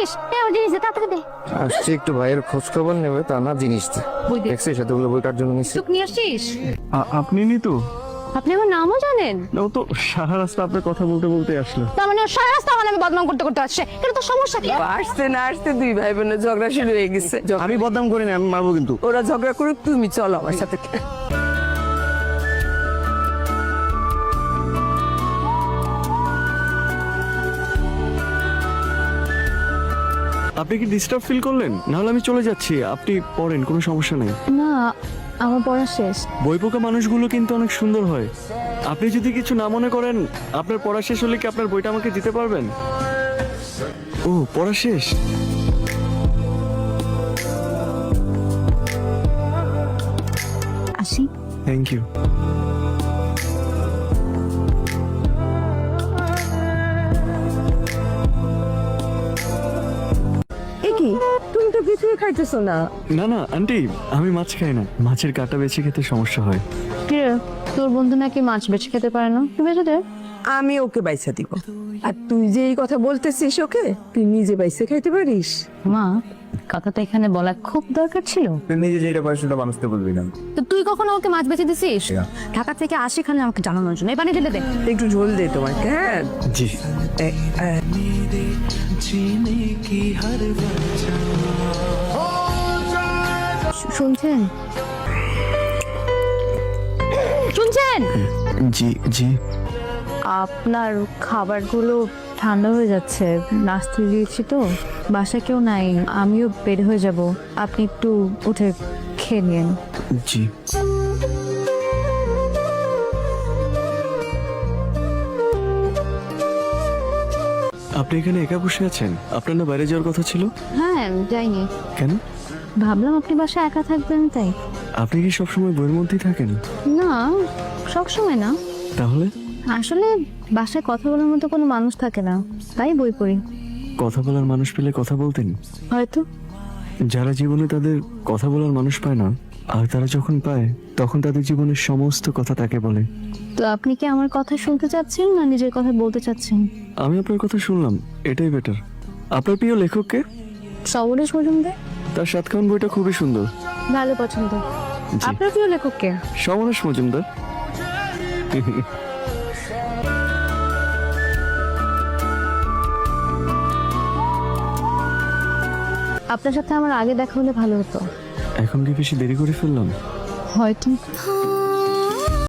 আসছিস? আমার জিনিস দে, তাড়াতাড়ি দে। আসছি একটু ভাইয়ের খোঁজ খবর নেবে, তা না জিনিস দেখছিস এতগুলো বই কার জন্য নিচ্ছি। চুপ নিয়ে আসছিস? আপনি নি তো? আপনি আমার নামও জানেন? ও তো সারা রাস্তা আপনার কথা বলতে বলতে আসলো। তার মানে ওর সারা রাস্তা আমার নামে বদনাম করতে করতে আসছে, এটা তো সমস্যা কি? আসতে না আসতে দুই ভাই বোনের ঝগড়া শুরু হয়ে গেছে। আমি বদনাম করি না, আমি মারবো কিন্তু। ওরা ঝগড়া করুক, তুমি চলো আমার সাথে। আপনি কি ডিস্টার্ব ফিল করলেন? নাহলে আমি চলে যাচ্ছি, আপনি পড়েন, কোনো সমস্যা নেই। না, আমার পড়া শেষ। বইপোকা মানুষগুলো কিন্তু অনেক সুন্দর হয়। আপনি যদি কিছু না মনে করেন, আপনার পড়া শেষ হলে কি আপনার বইটা আমাকে দিতে পারবেন? ও, পড়া শেষ। আসি। Thank you. কি তুমি তো কিছুই খাইতেছো না? না না আন্টি, আমি মাছ খাই না, মাছের কাঁটা বেছে খেতে সমস্যা হয়। কে তোর বন্ধু নাকি মাছ বেছে খেতে পারে না? তুই বেছে দে। আমি ওকে বাইসা দিব। আর তুই যে এই কথা বলতেছিস ওকে, তুই নিজে বাইসা খাইতে পারিস? মা, কথাটা এখানে বলা খুব দরকার ছিল। তুই নিজে যেটা পারিস সেটা মানুষকে বলবি না। তো তুই কখনো ওকে মাছ বেছে দিছিস? ঢাকা থেকে আসি খালি আমাকে জানানোর জন্য। এই পানি ঢেলে দে। একটু ঝোল দে তোমাকে। হ্যাঁ জি। শুনছেন? শুনছেন? জি জি। আপনার খাবারগুলো ঠান্ডা হয়ে যাচ্ছে, নাস্তা দিয়েছি তো, বাসায় কেউ নাই, আমিও বের হয়ে যাব, আপনি একটু উঠে খেয়ে নিন। জি। আপনি এখানে একা বসে আছেন? আপনার না বাইরে যাওয়ার কথা ছিল? হ্যাঁ, যাইনি। কেন? ভাবলাম আপনি বাসায় একা থাকবেন তাই। আপনি কি সবসময় বইয়ের মধ্যেই থাকেন? না, সবসময় না। তাহলে? আসলে বাসায় কথা বলার মতো কোনো মানুষ থাকে না, তাই বই পড়ি। কথা বলার মানুষ পেলে কথা বলতেন? হয়তো। যারা জীবনে তাদের কথা বলার মানুষ পায় না, আর তারা যখন পায় তখন তাদের জীবনের সমস্ত কথা তাকে বলে। তো আপনি কি আমার কথা শুনতে চাচ্ছেন না নিজের কথা বলতে চাচ্ছেন? আমি আপনার কথা শুনলাম, এটাই বেটার। আপনার প্রিয় লেখককে? সবরেশ মজুমদার। তার সাতখান বইটা খুবই সুন্দর। ভালো পছন্দ। জি। আপনার প্রিয় লেখক কে? সমরেশ মজুমদার। আপনার সাথে আমার আগে দেখা হলে ভালো হতো। এখন কি বেশি দেরি করে ফেললাম? হয়তো।